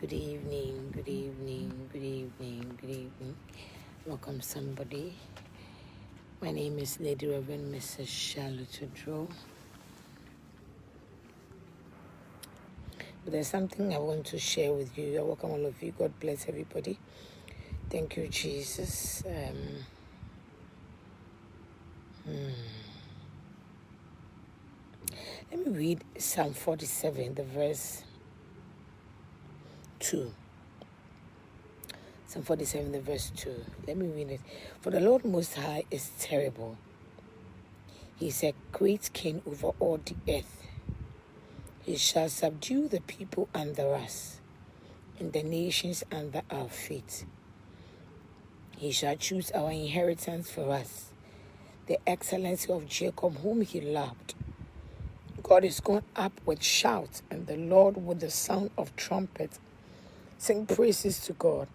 good evening, good evening, good evening, good evening. Welcome, somebody. My name is Lady Reverend Mrs. Charlotte Oduro. But there's something I want to share with you. You're welcome, all of you. God bless everybody. Thank you, Jesus. Let me read Psalm 47, the verse 2. Psalm 47, the verse 2. Let me read it. For the Lord Most High is terrible. He is a great king over all the earth. He shall subdue the people under us, and the nations under our feet. He shall choose our inheritance for us, the excellency of Jacob, whom he loved. God is gone up with shouts, and the Lord with the sound of trumpet. Sing praises to God.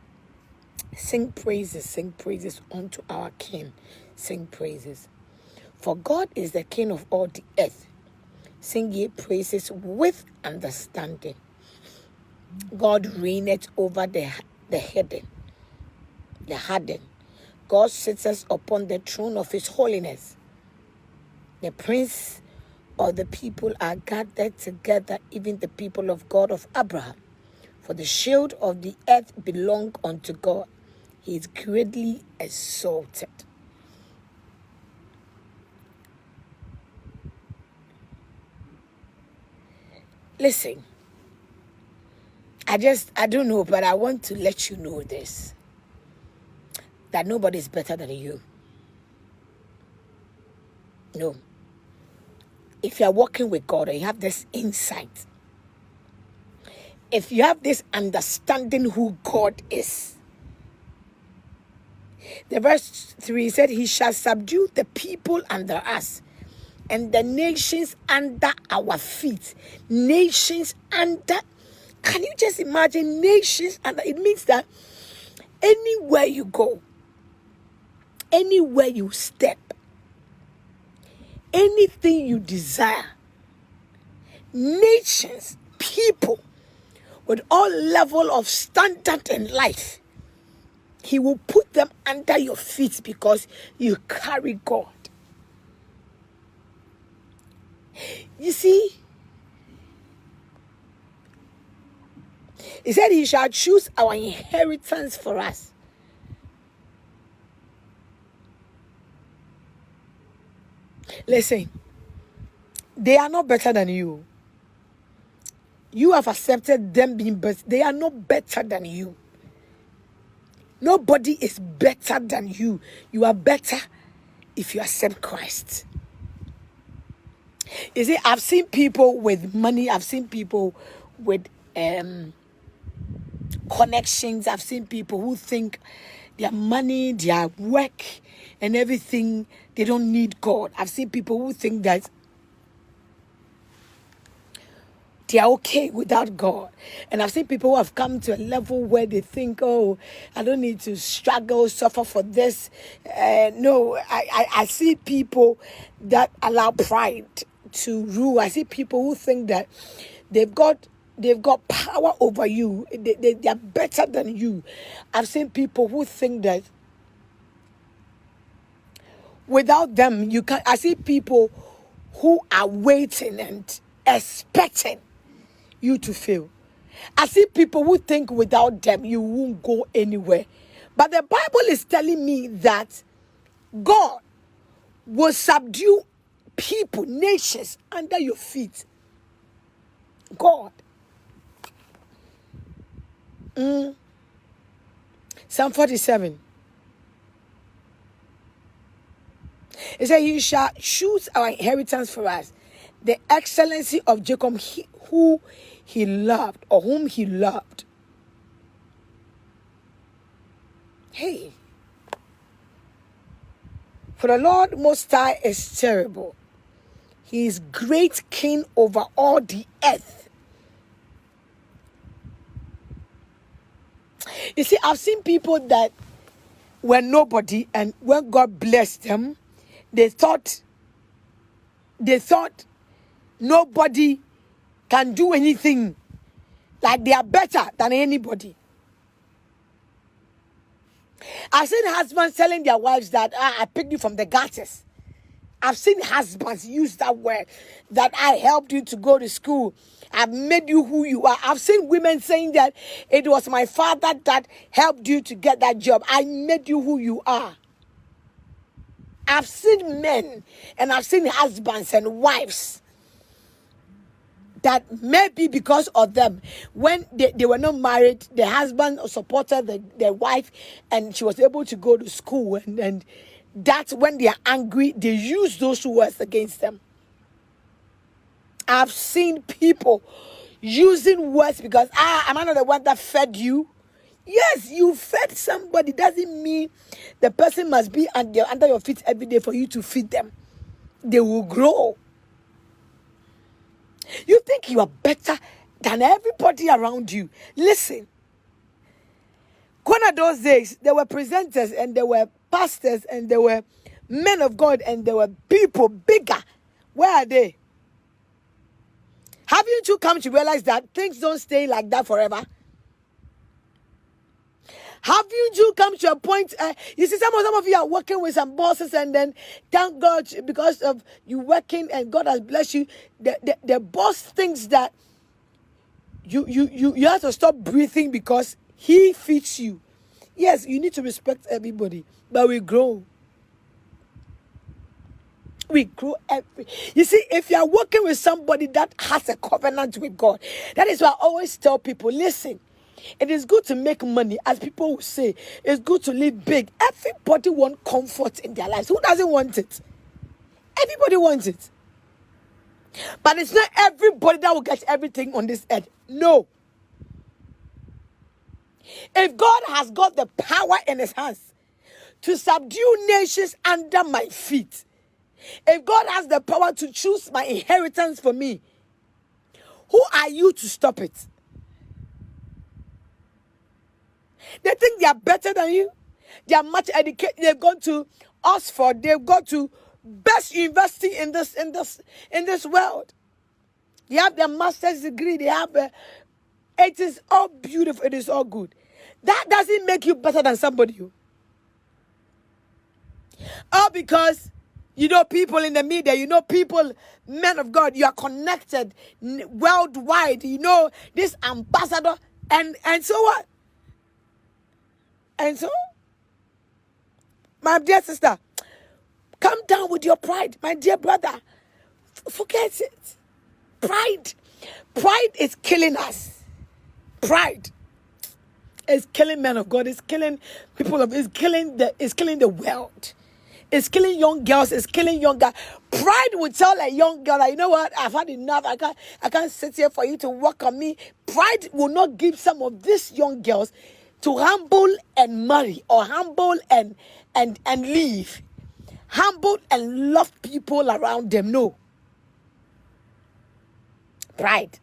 Sing praises unto our King. Sing praises. For God is the King of all the earth. Sing ye praises with understanding. God reigneth over the hardened. God sits us upon the throne of his holiness. The prince of the people are gathered together, even the people of God of Abraham. For the shield of the earth belong unto God. He is greatly exalted. Listen, I don't know, but I want to let you know this, that nobody is better than you. No. If you are walking with God and you have this insight, if you have this understanding who God is, the verse 3 said, he shall subdue the people under us and the nations under our feet. Nations under. Can you just imagine nations under? It means that anywhere you go, anywhere you step, anything you desire, nations, people with all level of standard in life, he will put them under your feet because you carry God. You see, he said he shall choose our inheritance for us. Listen, they are not better than you. You have accepted them being better. They are not better than you. Nobody is better than you. You are better if you accept Christ. You see, I've seen people with money. I've seen people with connections. I've seen people who think their money, their work, and everything, they don't need God. I've seen people who think that they are okay without God. And I've seen people who have come to a level where they think, oh, I don't need to struggle, suffer for this. No, I see people that allow pride to rule. I see people who think that they've got power over you. They are better than you. I've seen people who think that without them, you can't. I see people who are waiting and expecting you to fail. I see people who think without them, you won't go anywhere. But the Bible is telling me that God will subdue people, nations under your feet. God. Psalm 47. It says, you shall choose our inheritance for us, the excellency of Jacob, who he loved, or whom he loved. Hey. For the Lord Most High is terrible. He is great king over all the earth. You see, I've seen people that were nobody, and when God blessed them, they thought nobody can do anything. Like they are better than anybody. I've seen husbands telling their wives that I picked you from the gutters. I've seen husbands use that word, that I helped you to go to school. I've made you who you are. I've seen women saying that it was my father that helped you to get that job. I made you who you are. I've seen men and I've seen husbands and wives that maybe because of them, when they were not married, the husband supported the wife and she was able to go to school. And that's when they are angry, they use those words against them. I've seen people using words because, am I not the one that fed you? Yes, you fed somebody. Doesn't mean the person must be under your feet every day for you to feed them. They will grow. You think you are better than everybody around you. Listen. Gone are those days, there were presenters and there were pastors and there were men of God and there were people bigger. Where are they? Haven't you come to realize that things don't stay like that forever? Haven't you come to a point, you see some of you are working with some bosses and then thank God because of you working and God has blessed you. The boss thinks that you have to stop breathing because he feeds you. Yes, you need to respect everybody, but we grow. We grow you see, if you are working with somebody that has a covenant with God, that is why I always tell people, listen, it is good to make money, as people will say. It's good to live big. Everybody wants comfort in their lives. Who doesn't want it? Everybody wants it. But it's not everybody that will get everything on this earth. No. If God has got the power in his hands to subdue nations under my feet, if God has the power to choose my inheritance for me, who are you to stop it? They think they are better than you. They are much educated. They've gone to Oxford. They've gone to best university in this world. They have their master's degree. They have it is all beautiful. It is all good. That doesn't make you better than somebody. All because you know people in the media, you know people, men of God, you are connected worldwide. You know this ambassador, and so what? And so, my dear sister, come down with your pride, my dear brother. Forget it. Pride is killing us. Pride is killing men of God. It's killing people of. It's killing the world. It's killing young girls. It's killing young guys. Pride will tell a young girl that, you know what, I've had enough. I can't sit here for you to work on me. Pride will not give some of these young girls to humble and marry, or humble and leave. Humble and love people around them. No. Pride.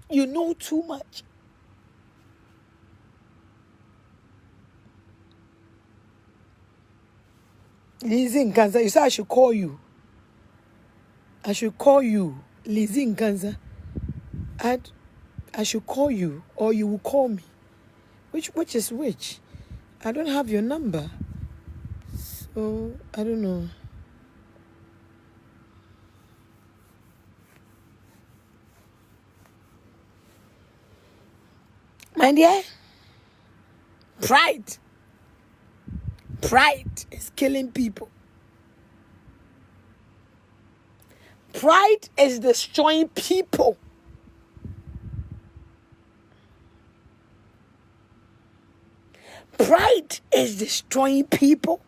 You know too much. Lizzie Nkanza, you said I should call you. I should call you, Lizzie Nkanza. I should call you, or you will call me. Which is which? I don't have your number. So, I don't know. My dear, pride is killing people. Pride is destroying people. Pride is destroying people.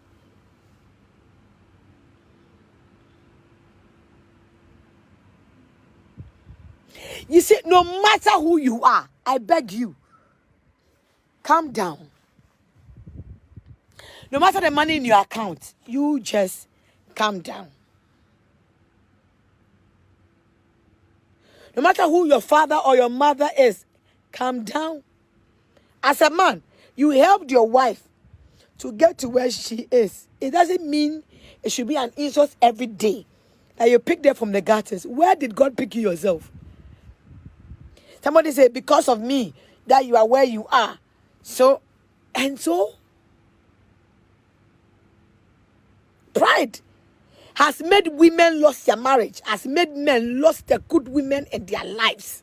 You see, no matter who you are, I beg you, calm down. No matter the money in your account, you just calm down. No matter who your father or your mother is, calm down. As a man, you helped your wife to get to where she is. It doesn't mean it should be an insult every day that you picked her from the gutters. Where did God pick you yourself? Somebody say, because of me, that you are where you are. So, pride has made women lose their marriage, has made men lose the good women in their lives.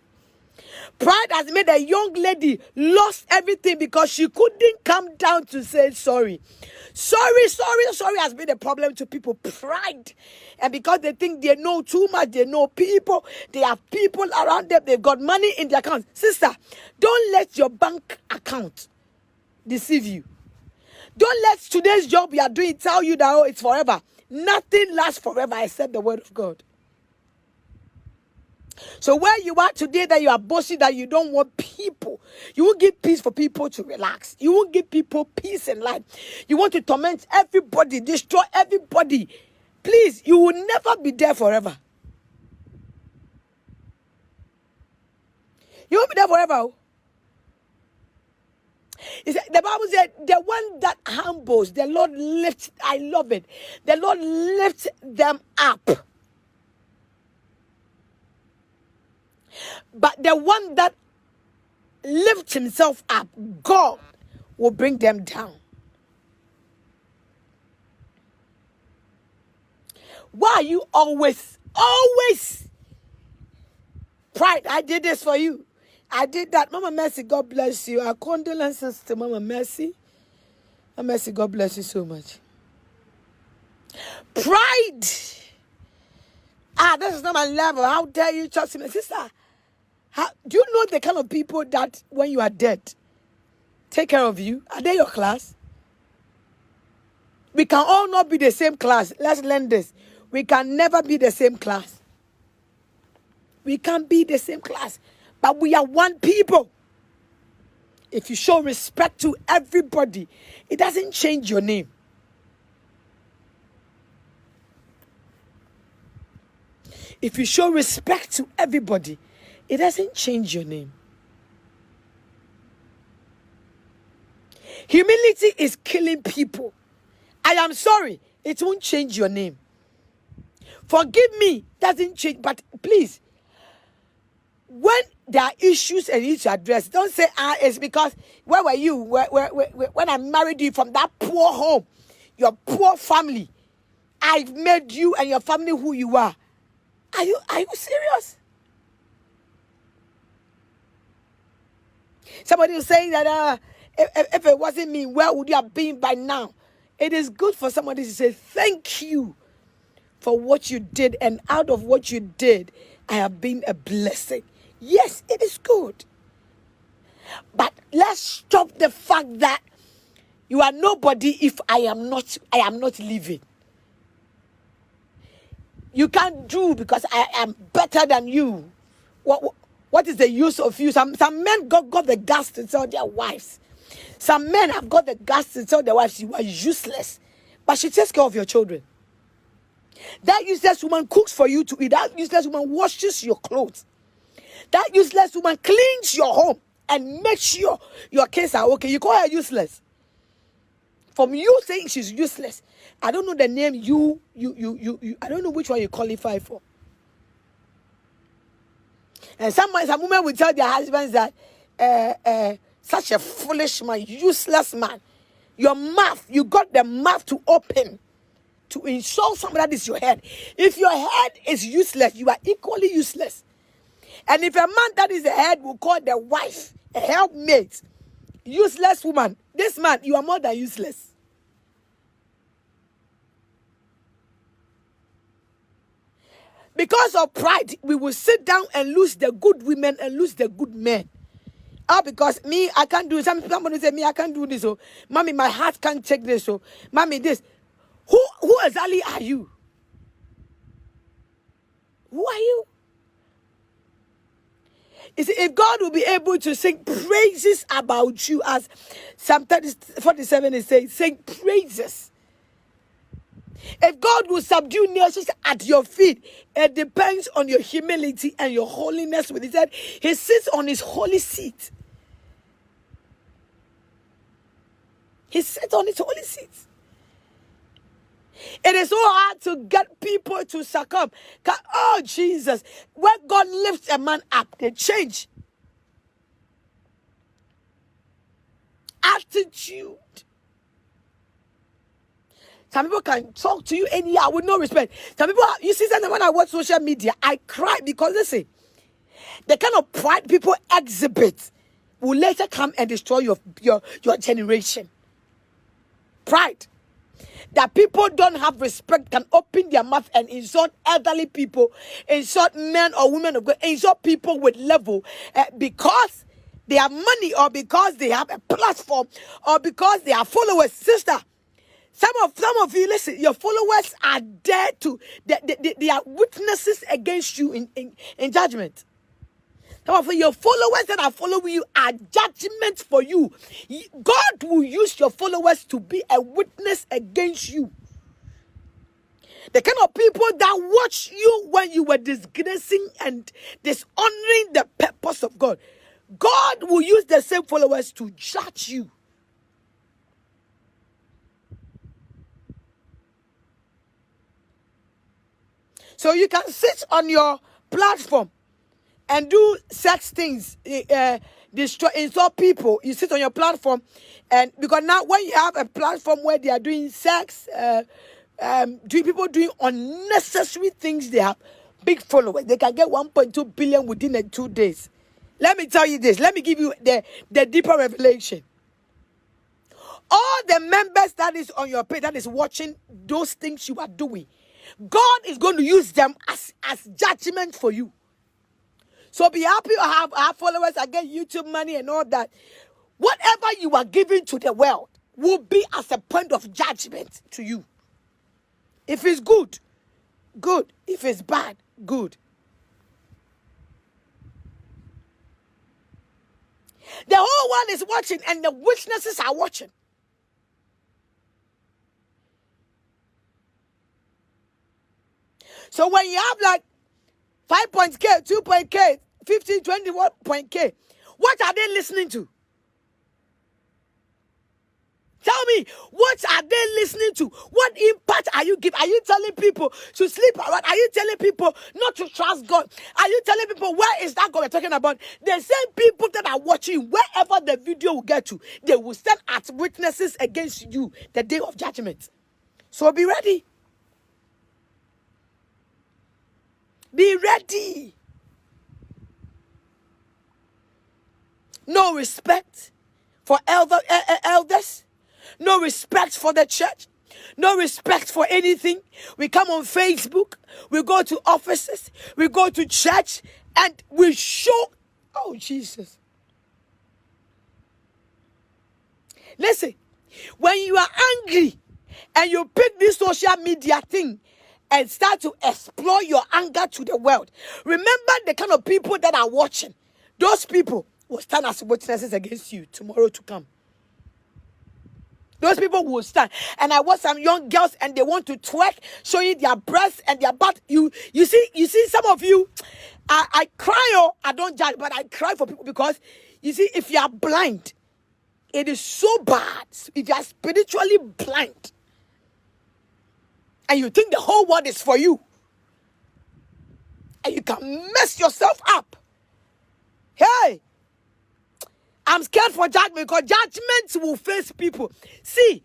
Pride has made a young lady lost everything because she couldn't come down to say sorry. Sorry has been a problem to people. Pride. And because they think they know too much, they know people, they have people around them, they've got money in their account. Sister, don't let your bank account deceive you. Don't let today's job you are doing tell you that, oh, it's forever. Nothing lasts forever except the word of God. So where you are today, that you are boasting that you don't want people, you won't give peace for people to relax. You won't give people peace in life. You want to torment everybody, destroy everybody. Please, you will never be there forever. You won't be there forever. Oh. The Bible said, the one that humbles, the Lord lifts. I love it. The Lord lifts them up. But the one that lifts himself up, God will bring them down. Why are you always pride? I did this for you. I did that. Mama Mercy, God bless you. Our condolences to Mama Mercy. Mama Mercy, God bless you so much. Pride. This is not my level. How dare you trust me? Sister, do you know the kind of people that when you are dead, take care of you? Are they your class? We can all not be the same class. Let's learn this. We can never be the same class. We can't be the same class. But we are one people. If you show respect to everybody, it doesn't change your name. If you show respect to everybody, it doesn't change your name. Humility is killing people. I am sorry, it won't change your name. Forgive me doesn't change, but please, when there are issues and you need to address, don't say, it's because, where were you? When I married you from that poor home, your poor family, I've made you and your family who you are. Are you serious? Somebody was saying that if it wasn't me, where would you have been by now? It is good for somebody to say thank you for what you did, and out of what you did, I have been a blessing. Yes, it is good. But let's stop the fact that you are nobody if I am not living. You can't do because I am better than you. What is the use of you? Some men got the guts to tell their wives. Some men have got the guts to tell their wives, you are useless. But she takes care of your children. That useless woman cooks for you to eat. That useless woman washes your clothes. That useless woman cleans your home and makes sure your kids are okay. You call her useless. From you saying she's useless, I don't know the name you I don't know which one you qualify for. And some women will tell their husbands that such a foolish man, useless man. Your mouth, you got the mouth to open to insult somebody that is your head. If your head is useless, you are equally useless. And if a man that is the head will call the wife a helpmate, useless woman, this man, you are more than useless. Because of pride, we will sit down and lose the good women and lose the good men. Because me, I can't do it. Somebody say, me, I can't do this. Oh, mommy, my heart can't take this. Oh, mommy, this. Who exactly are you? Who are you? You see, if God will be able to sing praises about you, as Psalm 47 is saying, sing praises. If God will subdue nations at your feet, it depends on your humility and your holiness. With He said, He sits on His holy seat. He sits on His holy seat. It is so hard to get people to succumb. Oh, Jesus. When God lifts a man up, they change. attitude. Some people can talk to you anyhow with no respect. Some people, you see, sometimes when I watch social media, I cry because listen, the kind of pride people exhibit will later come and destroy your generation. Pride. That people don't have respect can open their mouth and insult elderly people, insult men or women of God, insult people with level because they have money or because they have a platform or because they are followers. Sister, some of you, listen, your followers are there to, they are witnesses against you in judgment. Some of your followers that are following you are judgment for you. God will use your followers to be a witness against you. The kind of people that watch you when you were disgracing and dishonoring the purpose of God. God will use the same followers to judge you. So you can sit on your platform and do such things, destroy, insult people. You sit on your platform, and because now when you have a platform where they are doing sex, people doing unnecessary things, they have big followers. They can get 1.2 billion within 2 days. Let me tell you this. Let me give you the deeper revelation. All the members that is on your page, that is watching those things you are doing, God is going to use them as judgment for you. So be happy to have followers and get YouTube money and all that. Whatever you are giving to the world will be as a point of judgment to you. If it's good, good. If it's bad, good. The whole world is watching and the witnesses are watching. So when you have like 5 points K, 2 point K, 15, 21 point K, what are they listening to? Tell me, what are they listening to? What impact are you giving? Are you telling people to sleep around? Are you telling people not to trust God? Are you telling people, where is that God we're talking about? The same people that are watching, wherever the video will get to, they will stand as witnesses against you the day of judgment. So be ready. Be ready. No respect for elders. No respect for the church. No respect for anything. We come on Facebook. We go to offices. We go to church. And we show. Oh, Jesus. Listen. When you are angry and you pick this social media thing and start to explore your anger to the world, remember the kind of people that are watching. Those people will stand as witnesses against you tomorrow to come. Those people will stand. And I watch some young girls and they want to twerk, showing their breasts and their butt. You see some of you, I cry, or I don't judge, but I cry for people because, you see, if you are blind, it is so bad. If you are spiritually blind, and you think the whole world is for you, and you can mess yourself up. Hey, I'm scared for judgment because judgment will face people. See,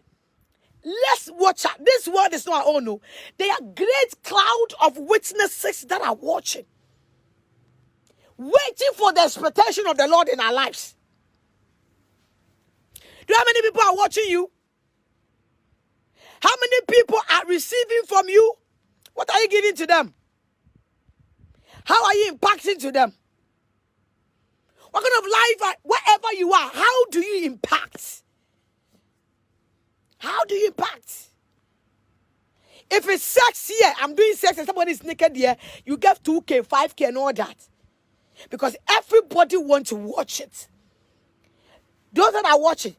let's watch out. This world is not our own. No. There are great cloud of witnesses that are watching, waiting for the expectation of the Lord in our lives. Do you know how many people are watching you? How many people are receiving from you? What are you giving to them? How are you impacting to them? What kind of life, wherever you are, how do you impact? How do you impact? If it's sex here, I'm doing sex and somebody is naked here, you get 2K, 5K and all that. Because everybody wants to watch it. Those that are watching,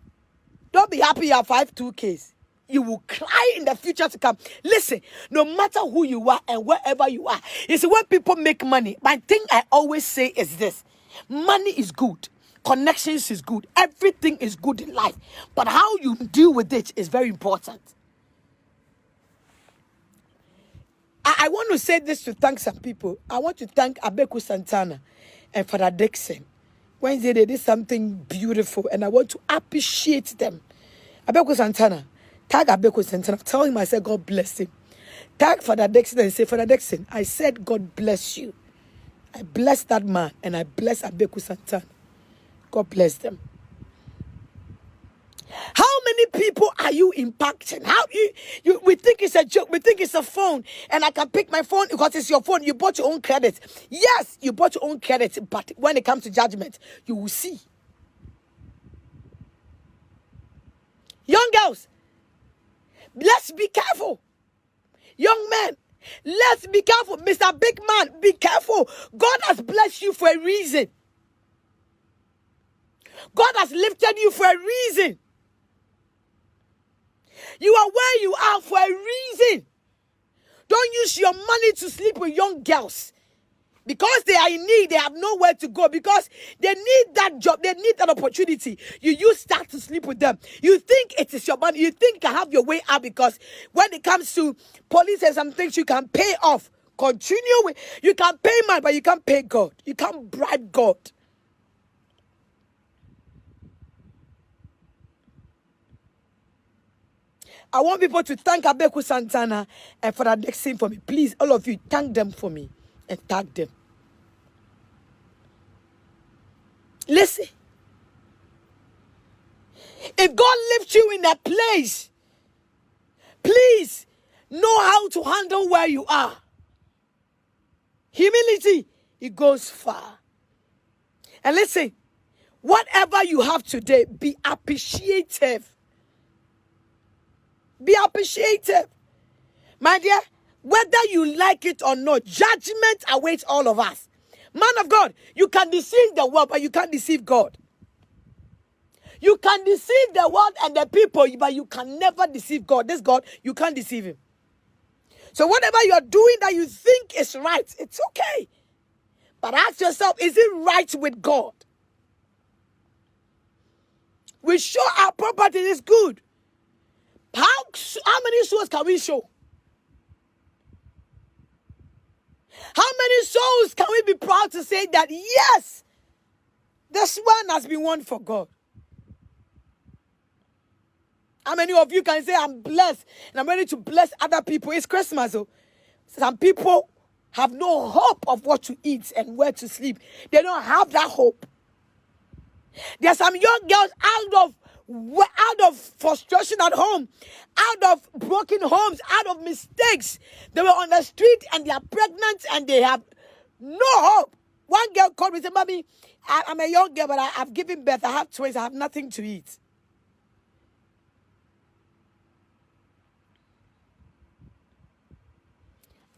don't be happy you have 2Ks. You will cry in the future to come. Listen, no matter who you are and wherever you are, you see, when people make money, my thing I always say is this: money is good, connections is good, everything is good in life, but how you deal with it is very important. I want to say this to thank some people. I want to thank Abeku Santana and Father Dixon. Wednesday they did something beautiful, and I want to appreciate them. Abeko Santana, tag Abeko Santana. Tell him I said God bless him. Tag Father Dixon and say, Father Dixon, I said God bless you. I bless that man, and I bless Abeko Santana. God bless them. How many people are you impacting? How we think it's a joke, we think it's a phone, and I can pick my phone because it's your phone. You bought your own credit. Yes, you bought your own credit, but when it comes to judgment, you will see. Young girls, let's be careful. Young men, let's be careful. Mr. Big Man, be careful. God has blessed you for a reason. God has lifted you for a reason. You are where you are for a reason. Don't use your money to sleep with young girls. Because they are in need, they have nowhere to go. Because they need that job, they need that opportunity. You use that to sleep with them. You think it is your money. You think you can have your way out because when it comes to police and some things, you can pay off. Continue with, you can pay man, but you can't pay God. You can't bribe God. I want people to thank Abeku Santana and for that next thing for me. Please, all of you, thank them for me and tag them. Listen. If God lifts you in that place, please know how to handle where you are. Humility, it goes far. And listen, whatever you have today, be appreciative. Be appreciative. My dear, whether you like it or not, judgment awaits all of us. Man of God, you can deceive the world, but you can't deceive God. You can deceive the world and the people, but you can never deceive God. This God, you can't deceive him. So whatever you're doing that you think is right, it's okay. But ask yourself, is it right with God? We show our property is good. How many souls can we show? How many souls can we be proud to say that, yes, this one has been won for God? How many of you can say, I'm blessed and I'm ready to bless other people? It's Christmas. So some people have no hope of what to eat and where to sleep. They don't have that hope. There are some young girls out of frustration at home, out of broken homes, out of mistakes. They were on the street and they are pregnant and they have no hope. One girl called me and said, Mommy, I'm a young girl, but I've given birth. I have twins. I have nothing to eat.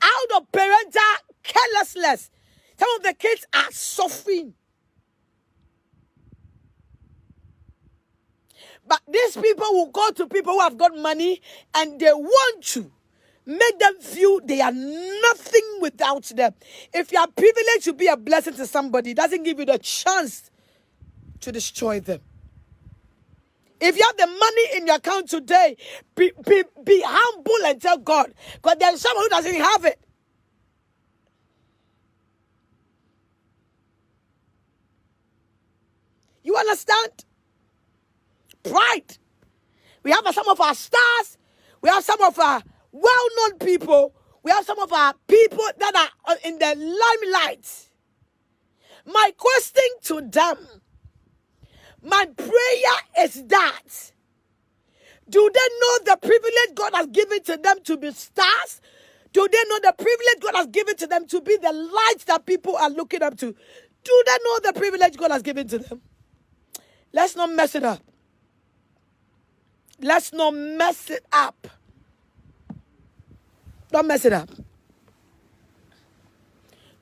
Out of parental carelessness, some of the kids are suffering. But these people will go to people who have got money and they want to make them feel they are nothing without them. If you are privileged to be a blessing to somebody, it doesn't give you the chance to destroy them. If you have the money in your account today, be humble and tell God. Because there's someone who doesn't have it. You understand? Pride. We have some of our stars. We have some of our well-known people. We have some of our people that are in the limelight. My question to them, my prayer is that, do they know the privilege God has given to them to be stars? Do they know the privilege God has given to them to be the light that people are looking up to? Do they know the privilege God has given to them? Let's not mess it up. Let's not mess it up. Don't mess it up.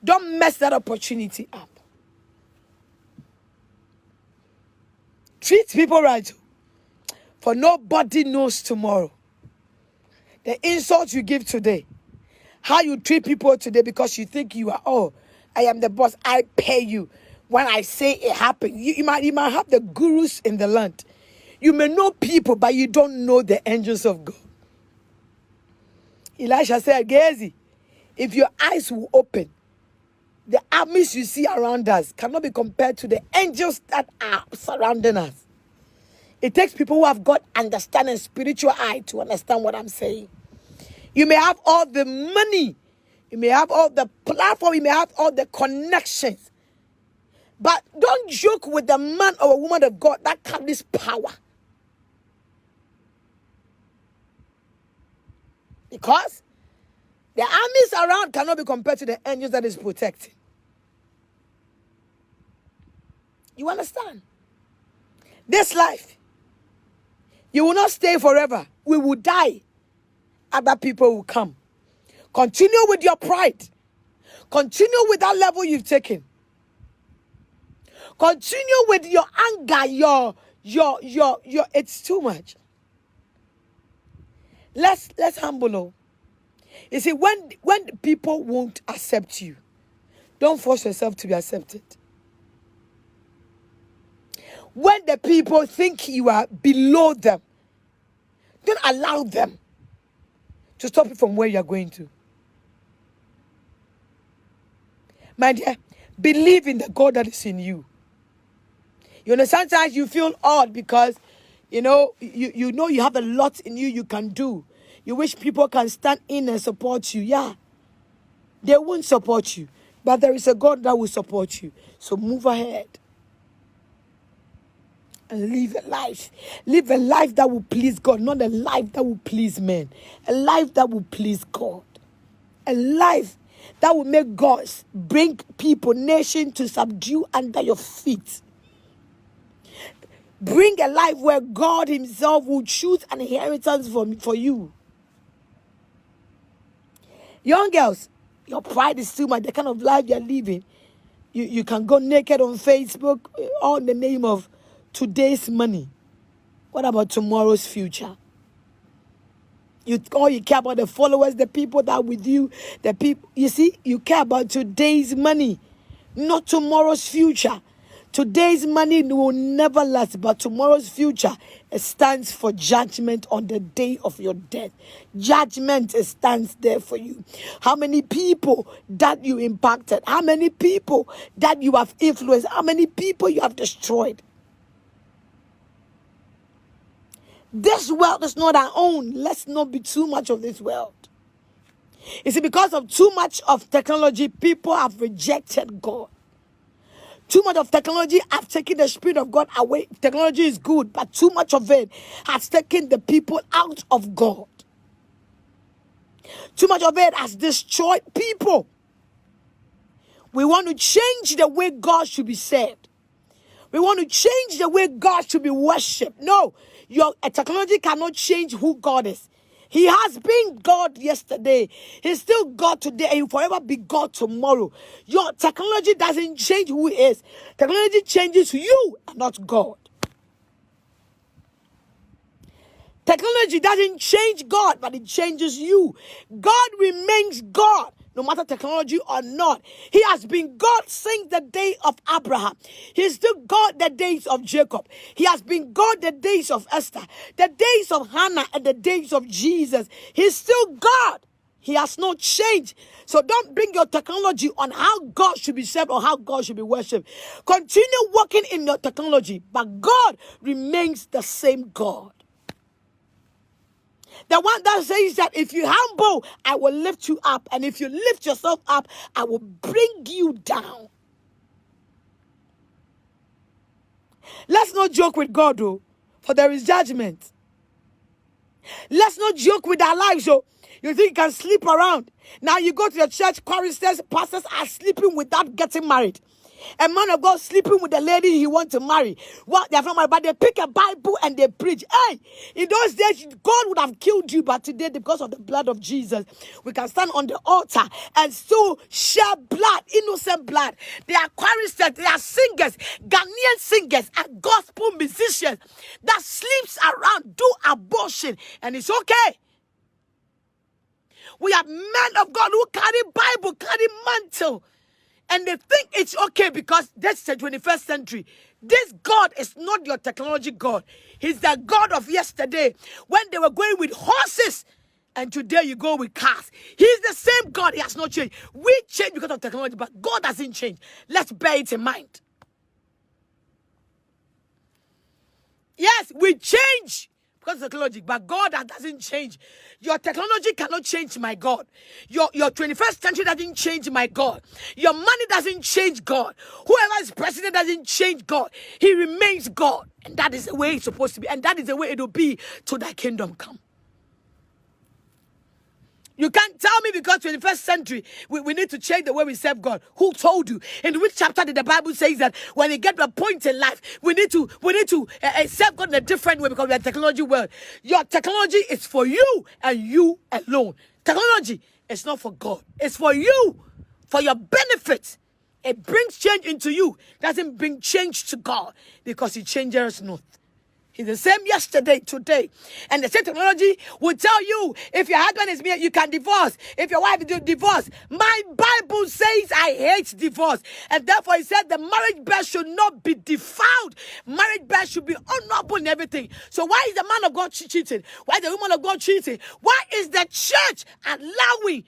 Don't mess that opportunity up. Treat people right. For nobody knows tomorrow. The insult you give today. How you treat people today because you think you are, oh, I am the boss. I pay you. When I say it happened. You might have the gurus in the land. You may know people, but you don't know the angels of God. Elisha said, Gehazi, if your eyes will open, The armies you see around us cannot be compared to the angels that are surrounding us. It takes people who have got understanding, spiritual eye to understand what I'm saying. You may have all the money, you may have all the platform, you may have all the connections, but don't joke with the man or a woman of God that carries power. Because the armies around cannot be compared to the angels that is protecting. You understand? This life, you will not stay forever. We will die. Other people will come. Continue with your pride. Continue with that level you've taken. Continue with your anger, your it's too much. Let's humble. You see, when people won't accept you, don't force yourself to be accepted. When the people think you are below them, don't allow them to stop you from where you are going to. My dear, believe in the God that is in you. You know, sometimes you feel odd because, you know you have a lot in you can do. You wish people can stand in and support you. Yeah, they won't support you, but there is a God that will support you. So move ahead and live a life. Live a life that will please God, not a life that will please men. A life that will please God. A life that will make God bring people, nation to subdue under your feet. Bring a life where God himself will choose an inheritance for you. Young girls, your pride is too much. The kind of life you're living. You can go naked on Facebook all in the name of today's money. What about tomorrow's future? All you care about the followers, the people that are with you, the people. You see, you care about today's money, not tomorrow's future. Today's money will never last, but tomorrow's future stands for judgment on the day of your death. Judgment stands there for you. How many people that you impacted? How many people that you have influenced? How many people you have destroyed? This world is not our own. Let's not be too much of this world. You see, because of too much of technology, people have rejected God. Too much of technology has taken the Spirit of God away. Technology is good, but too much of it has taken the people out of God. Too much of it has destroyed people. We want to change the way God should be served. We want to change the way God should be worshipped. No, your technology cannot change who God is. He has been God yesterday. He's still God today, and he will forever be God tomorrow. Your technology doesn't change who he is. Technology changes you and not God. Technology doesn't change God, but it changes you. God remains God, no matter technology or not. He has been God since the day of Abraham. He's still God the days of Jacob. He has been God the days of Esther, the days of Hannah, and the days of Jesus. He's still God. He has not changed. So don't bring your technology on how God should be served or how God should be worshipped. Continue working in your technology, but God remains the same God. The one that says that if you humble, I will lift you up. And if you lift yourself up, I will bring you down. Let's not joke with God, though, for there is judgment. Let's not joke with our lives, though. You think you can sleep around. Now you go to the church, choristers, pastors are sleeping without getting married. A man of God sleeping with the lady he wants to marry. Well, they're not married, but they pick a Bible and they preach. Hey, in those days, God would have killed you, but today, because of the blood of Jesus, we can stand on the altar and still share blood, innocent blood. They are choristers, they are singers, Ghanaian singers, and gospel musicians that sleeps around, do abortion, and it's okay. We have men of God who carry Bible, carry mantle. And they think it's okay because that's the 21st century. This God is not your technology God. He's the God of yesterday. When they were going with horses And today you go with cars. He's the same God. He has not changed. We change because of technology, but God doesn't change. Let's bear it in mind. Yes, we change because of technology, but God doesn't change. Your technology cannot change my God. Your 21st century doesn't change my God. Your money doesn't change God. Whoever is president doesn't change God. He remains God. And that is the way it's supposed to be. And that is the way it will be till thy kingdom come. You can't tell me because 21st century, we need to change the way we serve God. Who told you? In which chapter did the Bible say that when you get to a point in life, we need to serve God in a different way because we are technology world. Your technology is for you and you alone. Technology is not for God. It's for you, for your benefit. It brings change into you. It doesn't bring change to God because He changes not. He's the same yesterday, today. And the same technology will tell you if your husband is married, you can divorce. If your wife is divorce. My Bible says I hate divorce. And therefore it said the marriage bed should not be defiled. Marriage bed should be honorable in everything. So why is the man of God cheating? Why is the woman of God cheating? Why is the church allowing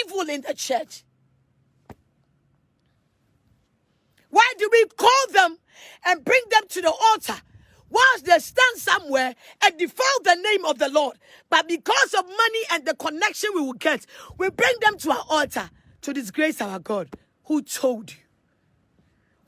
evil in the church? Why do we call them and bring them to the altar? Whilst they stand somewhere and defile the name of the Lord. But because of money and the connection we will get, we bring them to our altar to disgrace our God. Who told you?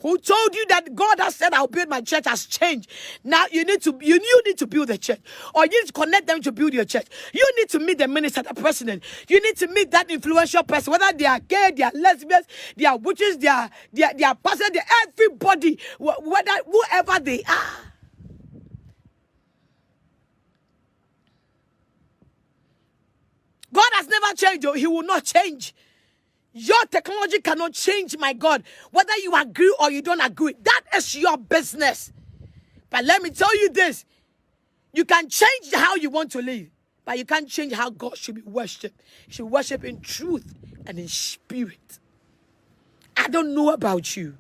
Who told you that God has said, I'll build my church has changed? Now you need to build a church. Or you need to connect them to build your church. You need to meet the minister, the president. You need to meet that influential person, whether they are gay, they are lesbians, they are witches, they are pastors, they are everybody, whoever they are. God has never changed. He will not change. Your technology cannot change, my God. Whether you agree or you don't agree, that is your business. But let me tell you this. You can change how you want to live, but you can't change how God should be worshipped. You should worship in truth and in spirit. I don't know about you.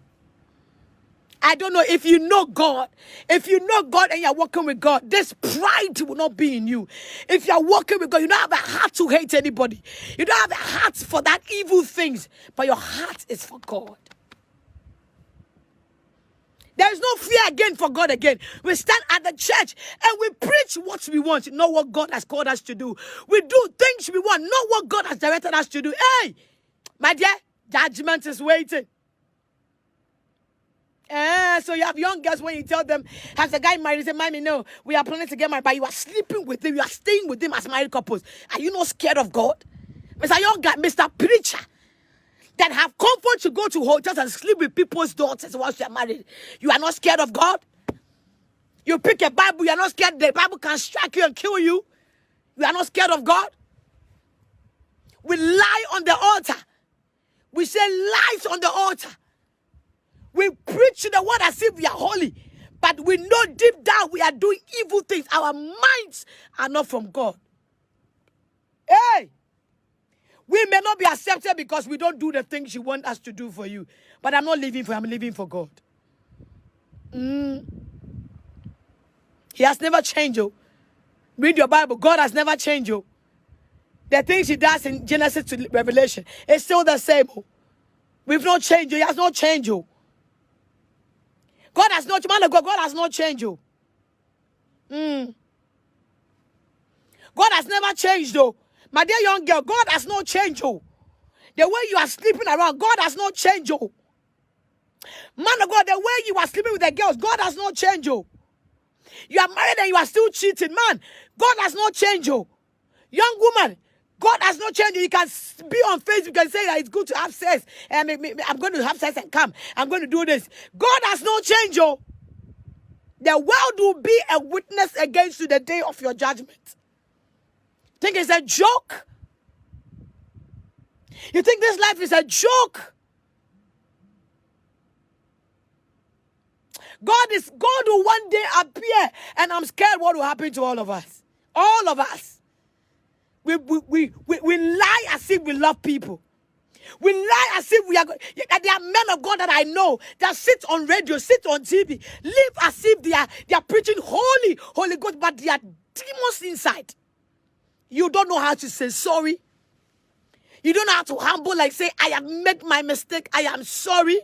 I don't know if you know God. If you know God and you're walking with God, this pride will not be in you. If you're walking with God, you don't have a heart to hate anybody. You don't have a heart for that evil things, but your heart is for God. There is no fear again for God again. We stand at the church and we preach what we want, not what God has called us to do. We do things we want, not what God has directed us to do. Hey, my dear, judgment is waiting. So you have young girls when you tell them, has the guy married? They say, Mommy, no, we are planning to get married, but you are sleeping with him, you are staying with him as married couples. Are you not scared of God? Mr. Young guy, Mr. Preacher, that have comfort to go to hotels and sleep with people's daughters once you are married. You are not scared of God? You pick a Bible, you are not scared the Bible can strike you and kill you? You are not scared of God? We lie on the altar. We say lies on the altar. We preach the word as if we are holy, but we know deep down we are doing evil things. Our minds are not from God. Hey! We may not be accepted because we don't do the things you want us to do for you. But I'm not living for you, I'm living for God. He has never changed you. Read your Bible. God has never changed you. The things He does in Genesis to Revelation, it's still the same. We've not changed you. He has not changed you. God has not, man of God, God has not changed you. God has never changed you. My dear young girl, God has not changed you. The way you are sleeping around, God has not changed you. Man of God, the way you are sleeping with the girls, God has not changed you. You are married and you are still cheating. Man, God has not changed you. Young woman, God has not changed you. You can be on Facebook and say that it's good to have sex. And I'm going to have sex and come. I'm going to do this. God has not changed you. The world will be a witness against you the day of your judgment. Think it's a joke? You think this life is a joke? God will one day appear, and I'm scared what will happen to all of us. All of us. We lie as if we love people. We lie as if we are. There are men of God that I know that sit on radio, sit on TV, live as if they are preaching holy Ghost, but they are demons inside. You don't know how to say sorry. You don't know how to humble, like say, I have made my mistake. I am sorry.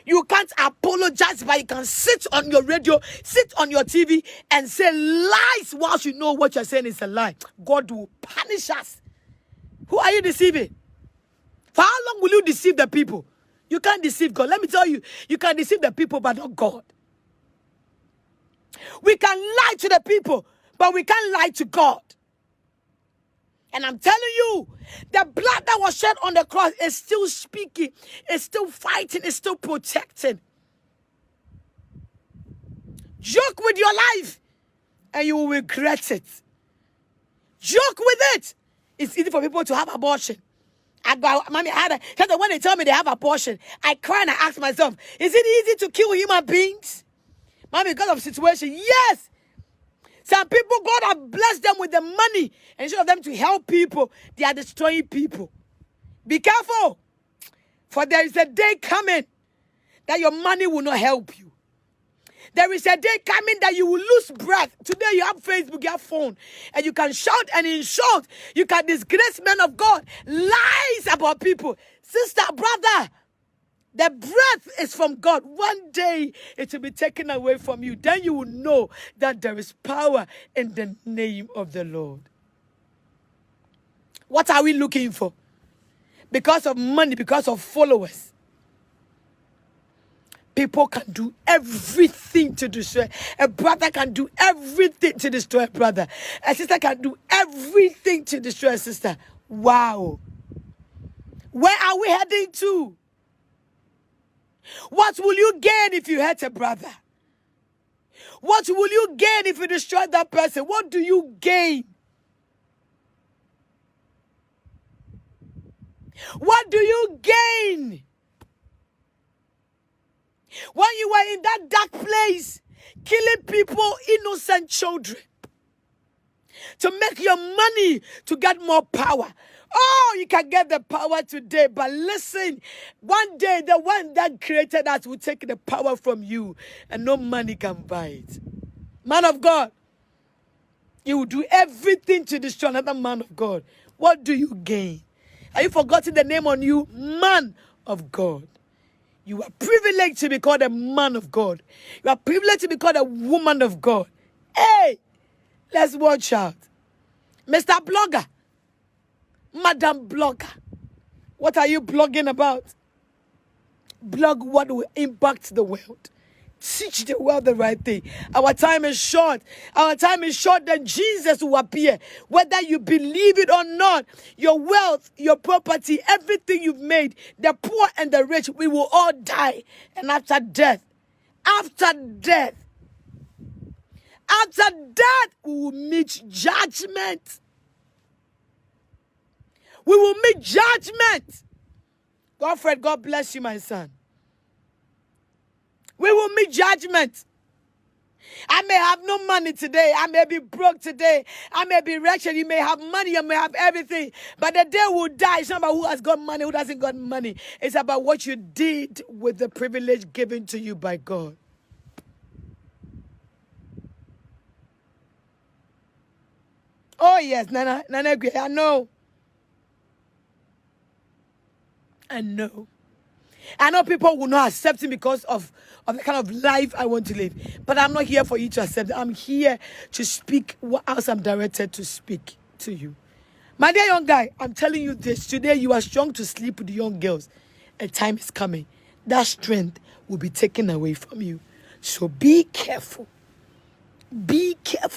You can't apologize, but you can sit on your radio, sit on your TV, and say lies whilst you know what you're saying is a lie. God will punish us. Who are you deceiving? For how long will you deceive the people? You can't deceive God. Let me tell you, you can deceive the people, but not God. We can lie to the people, but we can't lie to God. And I'm telling you, the blood that was shed on the cross is still speaking, is still fighting, is still protecting. Joke with your life, and you will regret it. Joke with it. It's easy for people to have abortion. Mommy, when they tell me they have abortion, I cry and I ask myself, is it easy to kill human beings? Mommy, because of situation, yes. Some people, God have blessed them with the money. And instead of them to help people, they are destroying people. Be careful. For there is a day coming that your money will not help you. There is a day coming that you will lose breath. Today you have Facebook, you have phone. And you can shout and insult. You can disgrace men of God. Lies about people. Sister, brother, the breath is from God. One day it will be taken away from you. Then you will know that there is power in the name of the Lord. What are we looking for? Because of money, because of followers. People can do everything to destroy. A brother can do everything to destroy a brother. A sister can do everything to destroy a sister. Wow. Where are we heading to? What will you gain if you hurt a brother? What will you gain if you destroy that person? What do you gain? What do you gain? When you were in that dark place, killing people, innocent children, to make your money to get more power. Oh, you can get the power today, but listen, one day the one that created us will take the power from you, and no money can buy it. Man of God, you will do everything to destroy another man of God. What do you gain? Have you forgotten the name on you? Man of God. You are privileged to be called a man of God. You are privileged to be called a woman of God. Hey, let's watch out. Mr. Blogger, Madam Blogger, what are you blogging about? Blog what will impact the world. Teach the world the right thing. Our time is short. Our time is short, then Jesus will appear. Whether you believe it or not, your wealth, your property, everything you've made, the poor and the rich, we will all die. And after death, we will meet judgment. We will meet judgment. Godfred, God bless you, my son. We will meet judgment. I may have no money today. I may be broke today. I may be wretched. You may have money. You may have everything. But the day will die. It's not about who has got money, who doesn't got money. It's about what you did with the privilege given to you by God. Oh, yes, Nana, I know. I know people will not accept me because of the kind of life I want to live. But I'm not here for you to accept. I'm here to speak what else I'm directed to speak to you. My dear young guy, I'm telling you this. Today you are strong to sleep with young girls. A time is coming. That strength will be taken away from you. So be careful.